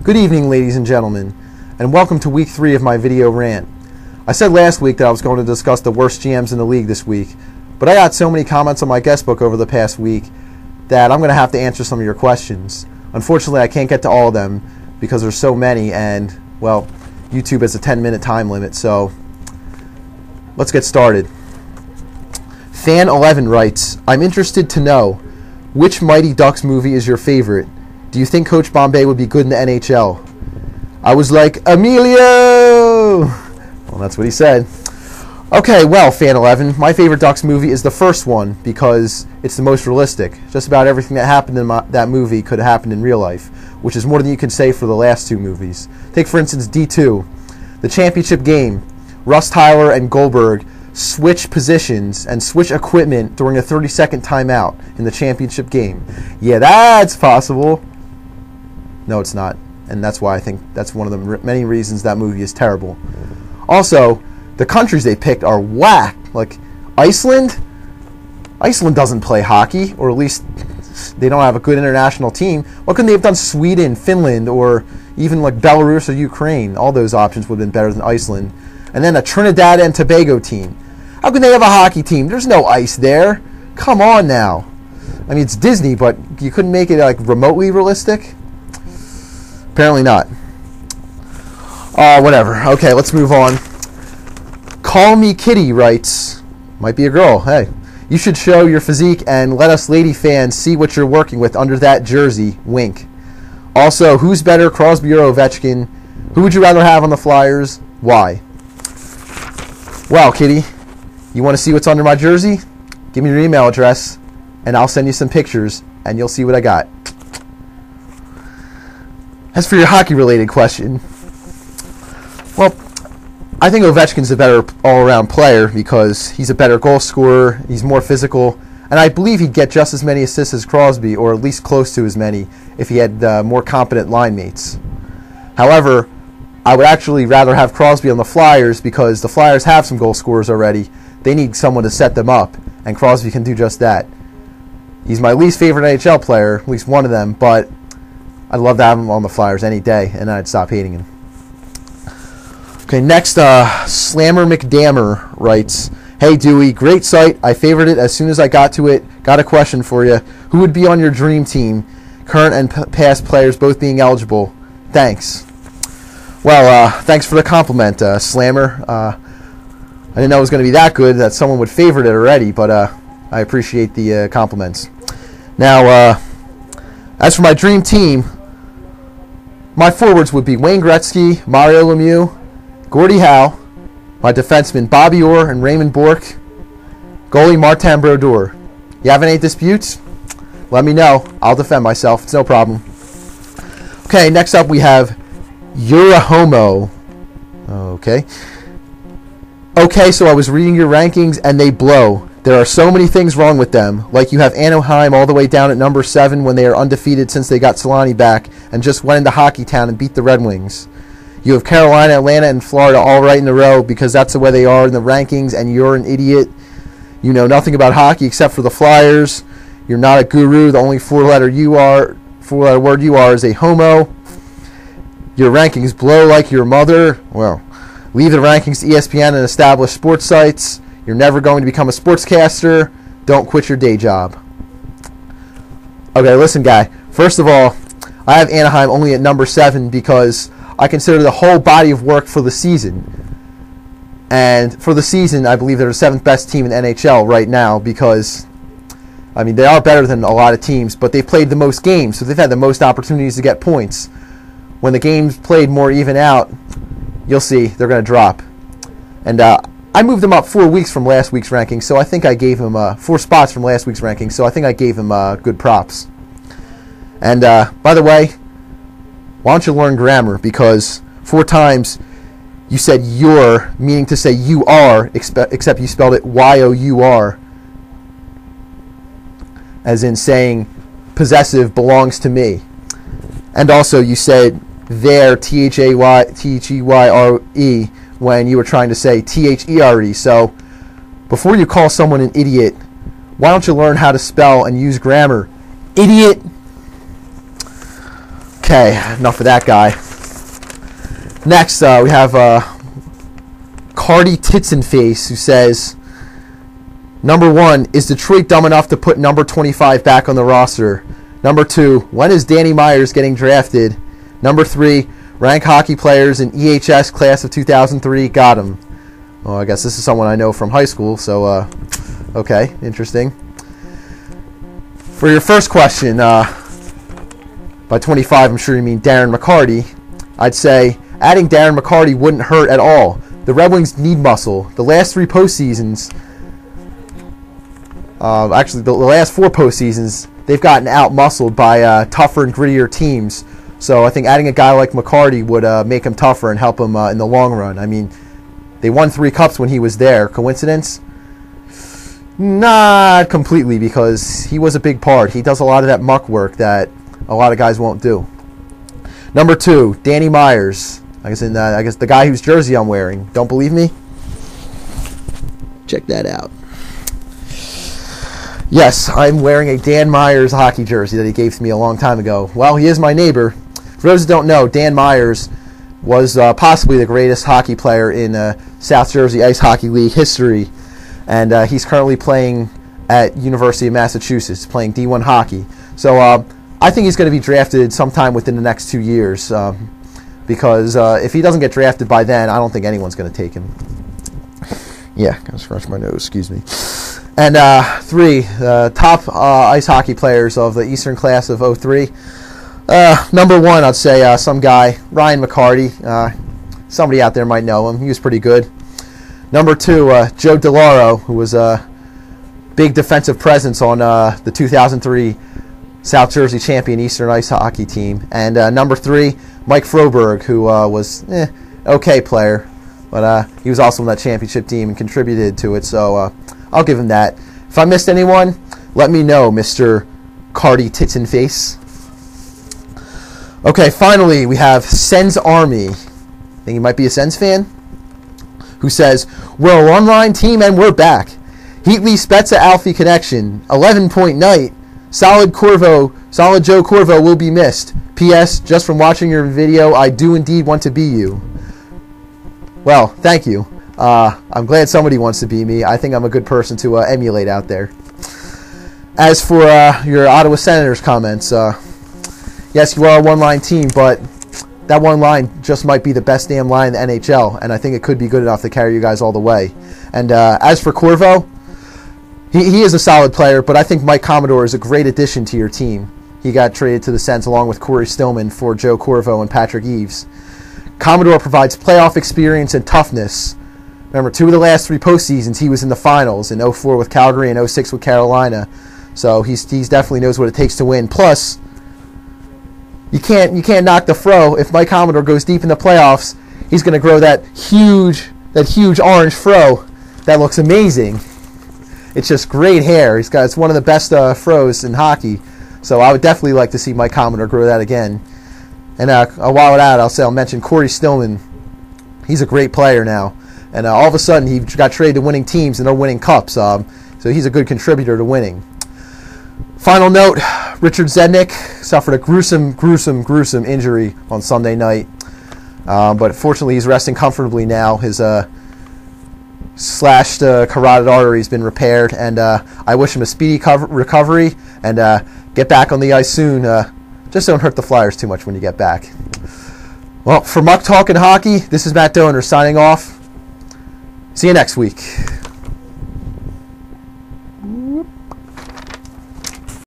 Good evening, ladies and gentlemen, and welcome to week 3 of my video rant. I said last week that I was going to discuss the worst GMs in the league this week, but I got so many comments on my guest book over the past week that I'm going to have to answer some of your questions. Unfortunately, I can't get to all of them because there's so many, and, well, YouTube has a 10-minute time limit, so let's get started. Fan11 writes, I'm interested to know, which Mighty Ducks movie is your favorite? Do you think Coach Bombay would be good in the NHL? I was like, Emilio! Well, that's what he said. Okay, well, Fan11, my favorite Ducks movie is the first one because it's the most realistic. Just about everything that happened in that movie could have happened in real life, which is more than you can say for the last two movies. Take, for instance, D2. The championship game, Russ Tyler and Goldberg switch positions and switch equipment during a 30-second timeout in the championship game. Yeah, that's possible. No, it's not. And that's why I think that's one of the many reasons that movie is terrible. Also, the countries they picked are whack. Like, Iceland? Iceland doesn't play hockey, or at least they don't have a good international team. What couldn't they have done? Sweden, Finland, or even like Belarus or Ukraine? All those options would have been better than Iceland. And then a Trinidad and Tobago team. How can they have a hockey team? There's no ice there. Come on now. I mean, it's Disney, but you couldn't make it like remotely realistic? Apparently not. Whatever. Okay, let's move on. Call Me Kitty writes, might be a girl, hey. You should show your physique and let us lady fans see what you're working with under that jersey. Wink. Also, who's better, Crosby or Ovechkin? Who would you rather have on the Flyers? Why? Well, Kitty, you want to see what's under my jersey? Give me your email address, and I'll send you some pictures, and you'll see what I got. As for your hockey-related question, well, I think Ovechkin's a better all-around player because he's a better goal scorer, he's more physical, and I believe he'd get just as many assists as Crosby, or at least close to as many, if he had more competent line mates. However, I would actually rather have Crosby on the Flyers because the Flyers have some goal scorers already. They need someone to set them up, and Crosby can do just that. He's my least favorite NHL player, at least one of them, but I'd love to have him on the Flyers any day, and I'd stop hating him. Okay, next, Slammer McDammer writes, Hey Dewey, great site. I favored it as soon as I got to it. Got a question for you. Who would be on your dream team? Current and past players both being eligible. Thanks. Well, thanks for the compliment, Slammer. I didn't know it was going to be that good that someone would favorite it already, but I appreciate the compliments. Now, as for my dream team, my forwards would be Wayne Gretzky, Mario Lemieux, Gordie Howe, my defensemen Bobby Orr and Raymond Bourque, goalie Martin Brodeur. You have any disputes? Let me know. I'll defend myself. It's no problem. Okay, next up we have You're a Homo. Okay. Okay, so I was reading your rankings and they blow. There are so many things wrong with them. Like you have Anaheim all the way down at number 7 when they are undefeated since they got Solani back and just went into Hockey Town and beat the Red Wings. You have Carolina, Atlanta, and Florida all right in a row because that's the way they are in the rankings, and you're an idiot. You know nothing about hockey except for the Flyers. You're not a guru. The only four-letter word you are is a homo. Your rankings blow like your mother. Well, leave the rankings to ESPN and established sports sites. You're never going to become a sportscaster. Don't quit your day job. Okay, listen, guy. First of all, I have Anaheim only at number 7 because I consider the whole body of work for the season. And for the season, I believe they're the 7th best team in the NHL right now because, I mean, they are better than a lot of teams, but they've played the most games, so they've had the most opportunities to get points. When the games played more even out, you'll see they're going to drop. And I moved him up 4 weeks from last week's ranking, so I think I gave him 4 spots from last week's ranking, so I think I gave him good props. And by the way, why don't you learn grammar? Because 4 times you said you're, meaning to say you are, except you spelled it Y-O-U-R, as in saying possessive belongs to me. And also you said there, T-H-E-Y-R-E, when you were trying to say T-H-E-R-E. So before you call someone an idiot, why don't you learn how to spell and use grammar? Idiot. Okay, enough of that guy. Next, we have Cardi Titsenface, who says, number 1, is Detroit dumb enough to put number 25 back on the roster? Number 2, when is Danny Myers getting drafted? Number 3, rank hockey players in EHS class of 2003. Got him. Well, I guess this is someone I know from high school, so, okay, interesting. For your first question, by 25, I'm sure you mean Darren McCarty. I'd say adding Darren McCarty wouldn't hurt at all. The Red Wings need muscle. The last 3 postseasons, actually the last 4 postseasons, they've gotten out-muscled by tougher and grittier teams. So I think adding a guy like McCarty would make him tougher and help him in the long run. I mean, they won 3 cups when he was there. Coincidence? Not completely, because he was a big part. He does a lot of that muck work that a lot of guys won't do. Number 2, Danny Myers. I guess the guy whose jersey I'm wearing. Don't believe me? Check that out. Yes, I'm wearing a Dan Myers hockey jersey that he gave to me a long time ago. Well, he is my neighbor. For those who don't know, Dan Myers was possibly the greatest hockey player in South Jersey Ice Hockey League history. And he's currently playing at University of Massachusetts, playing D1 hockey. So I think he's going to be drafted sometime within the next 2 years. Because if he doesn't get drafted by then, I don't think anyone's going to take him. Yeah, gotta scratch my nose, excuse me. And 3, top ice hockey players of the Eastern class of 03. Number 1, I'd say some guy, Ryan McCarty. Somebody out there might know him. He was pretty good. Number 2, Joe DeLauro, who was a big defensive presence on the 2003 South Jersey champion Eastern Ice Hockey team. And number 3, Mike Froberg, who was okay player, but he was also on that championship team and contributed to it, so I'll give him that. If I missed anyone, let me know, Mr. Cardi Titsenface. Okay, finally, we have Sens Army. Think you might be a Sens fan? Who says, we're a one-line team and we're back. Heatley Spezza Alfie connection, 11-point night. Solid Joe Corvo will be missed. P.S. Just from watching your video, I do indeed want to be you. Well, thank you. I'm glad somebody wants to be me. I think I'm a good person to emulate out there. As for your Ottawa Senators comments, yes, you are a one-line team, but that one line just might be the best damn line in the NHL, and I think it could be good enough to carry you guys all the way. And as for Corvo, he is a solid player, but I think Mike Commodore is a great addition to your team. He got traded to the Sens along with Corey Stillman for Joe Corvo and Patrick Eves. Commodore provides playoff experience and toughness. Remember, 2 of the last 3 postseasons, he was in the finals in 04 with Calgary and 06 with Carolina. So he's definitely knows what it takes to win. Plus, you can't knock the fro. If Mike Commodore goes deep in the playoffs, he's going to grow that huge orange fro that looks amazing. It's just great hair. It's one of the best fros in hockey. So I would definitely like to see Mike Commodore grow that again. And while I'll mention Corey Stillman. He's a great player now. And all of a sudden, he got traded to winning teams, and they're winning cups. So he's a good contributor to winning. Final note, Richard Zednik suffered a gruesome injury on Sunday night. But fortunately, he's resting comfortably now. His slashed carotid artery has been repaired. And I wish him a speedy recovery and get back on the ice soon. Just don't hurt the Flyers too much when you get back. Well, for Muck Talking Hockey, this is Matt Doner signing off. See you next week.